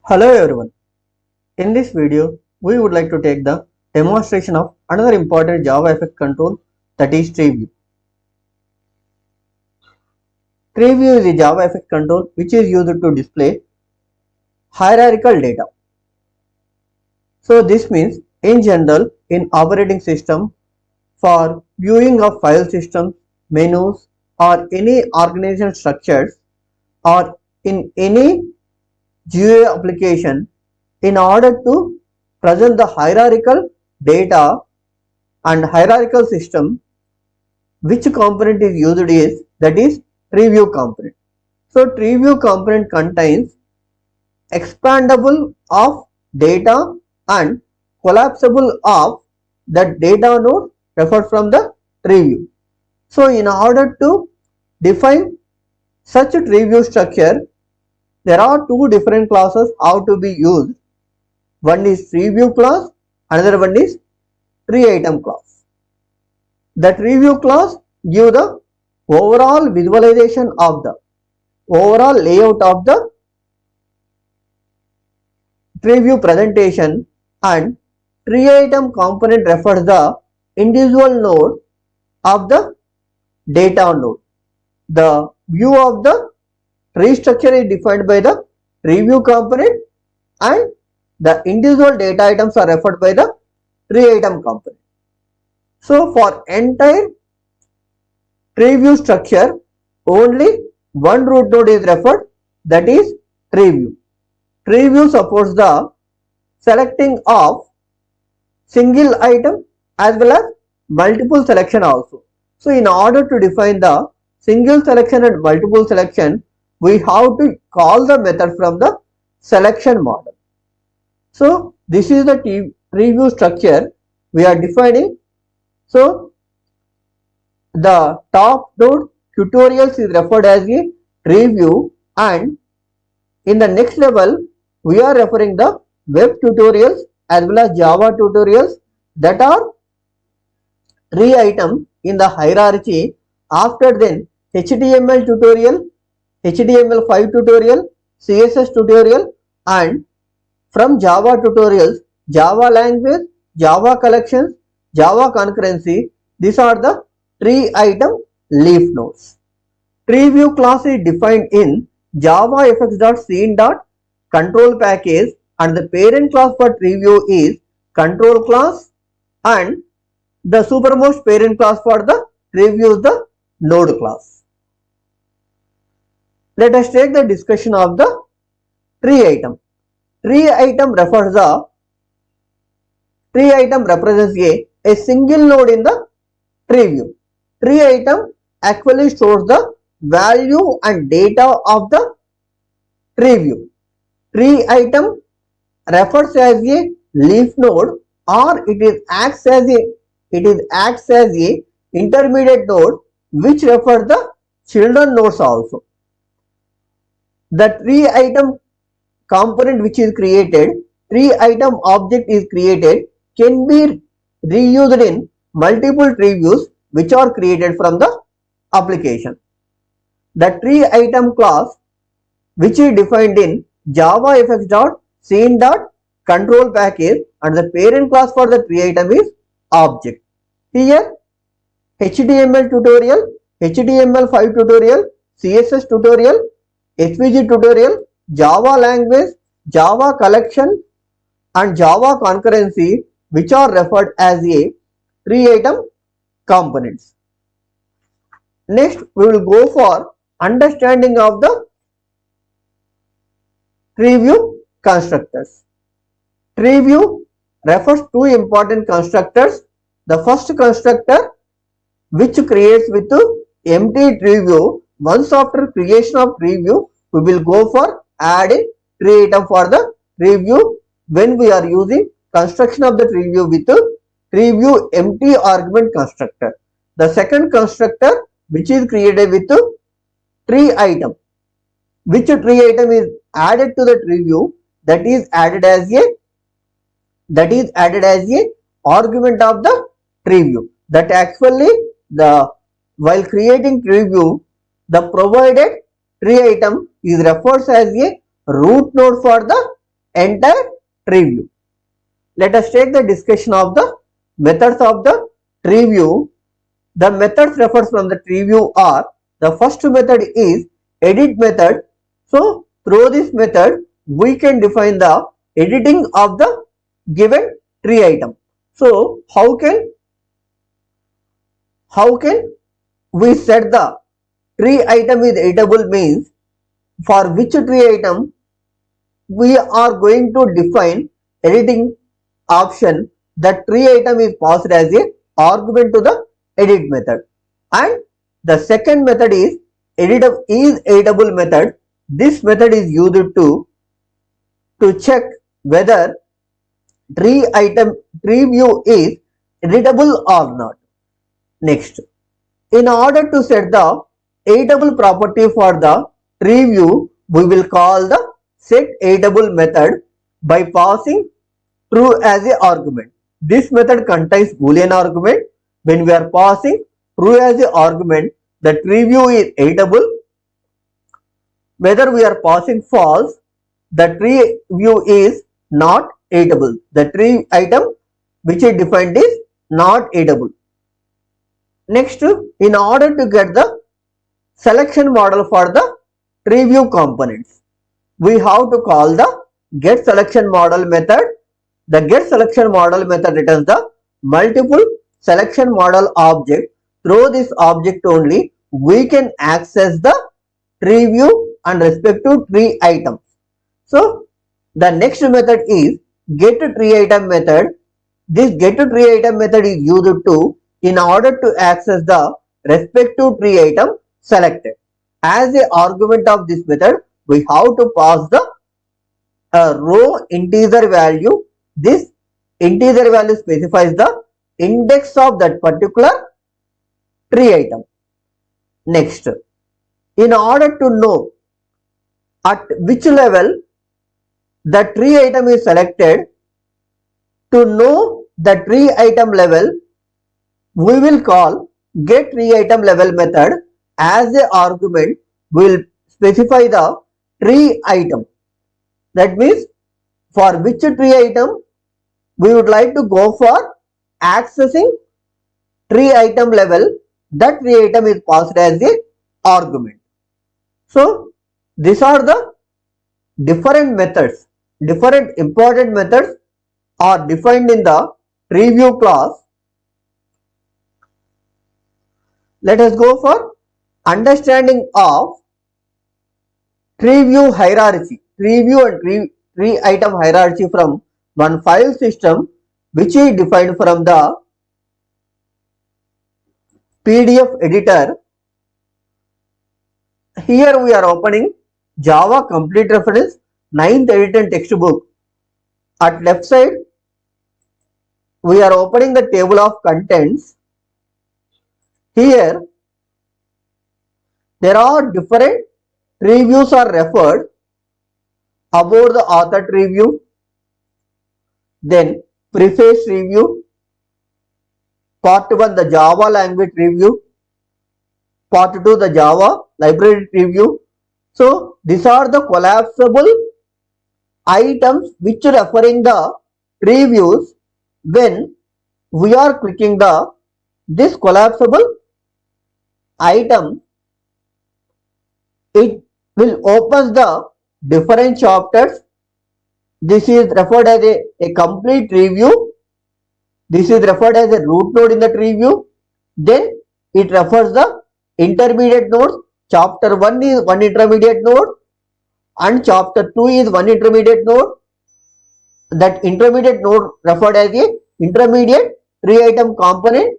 Hello everyone. In this video, we would like to take the demonstration of another important JavaFX control, that is TreeView. TreeView is a JavaFX control which is used to display hierarchical data. So this means in general in operating system for viewing of file systems, menus or any organization structures or in any GUI application, in order to present the hierarchical data and hierarchical system, which component is used is that is TreeView component. So TreeView component contains expandable of data and collapsible of that data node referred from the TreeView. So in order to define such a TreeView structure, there are two different classes how to be used. One is TreeView class, another one is TreeItem class. The TreeView class gives the overall visualization of the overall layout of the TreeView presentation, and TreeItem component refers the individual node of the data node. The view of the tree structure is defined by the TreeView component and the individual data items are referred by the TreeItem component. So for entire TreeView structure, only one root node is referred, that is TreeView. TreeView supports the selecting of single item as well as multiple selection also. So in order to define the single selection and multiple selection, we have to call the method from the selection model. So this is the TreeView structure we are defining. So the top node tutorials is referred as a TreeView, and in the next level we are referring the web tutorials as well as Java tutorials that are TreeItem in the hierarchy. After then HTML tutorial, HTML5 tutorial, CSS tutorial, and from Java tutorials, Java language, Java collections, Java concurrency. These are the TreeItem leaf nodes. TreeView class is defined in JavaFX.scene.control package, and the parent class for TreeView is control class, and the supermost parent class for the TreeView is the node class. Let us take the discussion of the TreeItem. TreeItem represents a single node in the TreeView. TreeItem actually stores the value and data of the TreeView. TreeItem refers as a leaf node, or it acts as a intermediate node which refers the children nodes also. The TreeItem component which is created, TreeItem object is created, can be reused in multiple TreeViews which are created from the application. The TreeItem class which is defined in JavaFX.scene.control package, and the parent class for the TreeItem is object. Here HTML tutorial, HTML5 tutorial, CSS tutorial, HVG tutorial, Java language, Java collection, and Java concurrency, which are referred as a TreeItem components. Next, we will go for understanding of the TreeView constructors. TreeView refers to important constructors. The first constructor which creates with empty TreeView. Once after creation of TreeView, we will go for adding TreeItem for the TreeView when we are using construction of the TreeView with TreeView empty argument constructor. The second constructor which is created with TreeItem. Which TreeItem is added to the TreeView, that is added as a argument of the TreeView. That actually while creating TreeView, the provided TreeItem is referred as a root node for the entire TreeView. Let us take the discussion of the methods of the TreeView. The methods referred from the TreeView are, the first method is edit method. So through this method we can define the editing of the given tree item. So how can we set the tree item is editable means for which tree item we are going to define editing option. The tree item is passed as a argument to the edit method, and the second method is editable method. This method is used to check whether TreeView is editable or not. Next, in order to set the editable property for the TreeView, we will call the setEditable method by passing true as a argument. This method contains boolean argument. When we are passing true as a argument, the TreeView is editable. Whether we are passing false, the TreeView is not editable. The tree item which is defined is not editable. Next, in order to get the selection model for the TreeView components, we have to call the getSelectionModel method. The getSelectionModel method returns the multiple selection model object. Through this object only we can access the TreeView and respective tree items. So the next method is getTreeItem method. This getTreeItem method is used to in order to access the respective tree item selected. As a argument of this method, we have to pass the row integer value. This integer value specifies the index of that particular tree item. Next, in order to know at which level the tree item is selected, to know the tree item level, we will call getTreeItemLevel method. As a argument, we will specify the tree item. That means for which tree item we would like to go for accessing tree item level, that tree item is passed as a argument. So these are the different methods, different important methods are defined in the TreeView class. Let us go for understanding of TreeView hierarchy, TreeView and tree item hierarchy from one file system which is defined from the PDF editor. Here we are opening Java complete reference 9th edition textbook. At left side we are opening the table of contents. Here there are different tree views are referred. About the author tree view, then preface review, part 1 the Java language review, part 2 the Java library review. So these are the collapsible items which referring the tree views. When we are clicking the this collapsible item, it will open the different chapters. This is referred as a complete tree view. This is referred as a root node in the tree view. Then it refers the intermediate nodes. Chapter 1 is one intermediate node and chapter 2 is one intermediate node. That intermediate node referred as a intermediate tree item component.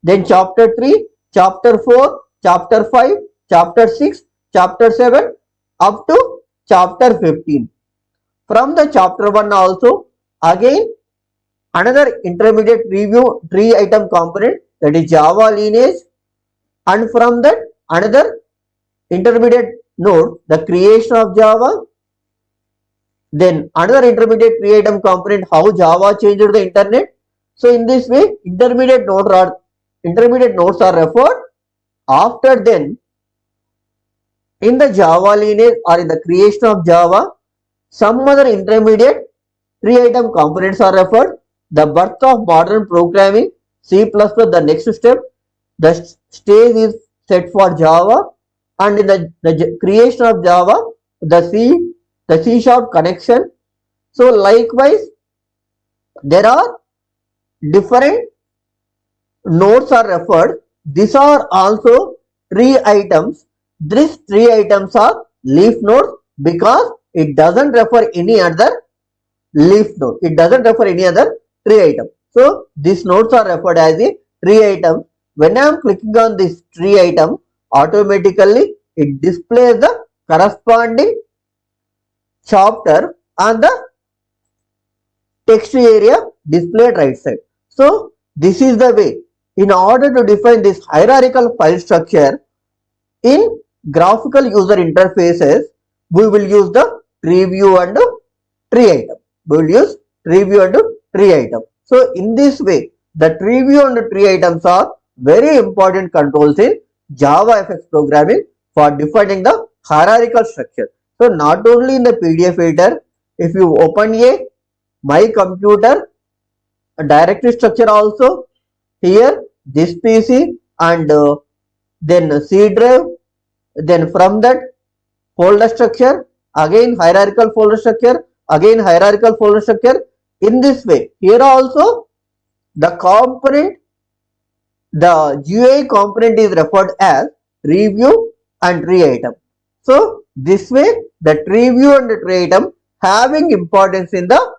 Then chapter 3, chapter 4, chapter 5, chapter 6, chapter 7 up to chapter 15. From the chapter 1 also again another intermediate tree item component, that is Java lineage, and from that another intermediate node, the creation of Java. Then another intermediate tree item component, how Java changed the internet. So in this way intermediate nodes are referred. After then in the Java lineage or in the creation of Java, Some other intermediate tree item components are referred. The birth of modern programming, C++, the next step. The stage is set for Java, and in the creation of Java, the C sharp connection. So likewise, there are different nodes are referred. These are also tree items. These tree items are leaf nodes because it doesn't refer any other leaf node. It doesn't refer any other tree item. So these nodes are referred as a tree item. When I am clicking on this tree item, automatically it displays the corresponding chapter on the text area displayed right side. So this is the way. In order to define this hierarchical file structure in graphical user interfaces, we will use the TreeView and tree item. We will use TreeView and tree item. So in this way, the TreeView and tree items are very important controls in JavaFX programming for defining the hierarchical structure. So not only in the PDF editor, if you open a my computer directory structure also, here this PC and then C drive, then from that folder structure, again hierarchical folder structure, again hierarchical folder structure. In this way, here also the component, the GUI component is referred as TreeView and tree item. So this way the TreeView and the tree item having importance in the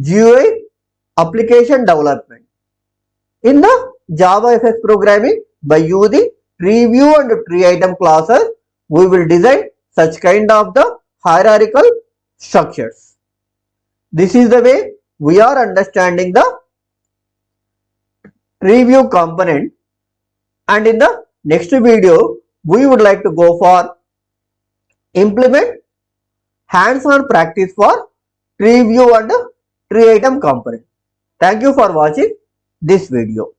GUI application development. In the JavaFX programming, by using TreeView and tree item classes, we will design such kind of the hierarchical structures. This is the way we are understanding the TreeView component, and in the next video we would like to go for implement hands-on practice for TreeView and tree item component. Thank you for watching this video.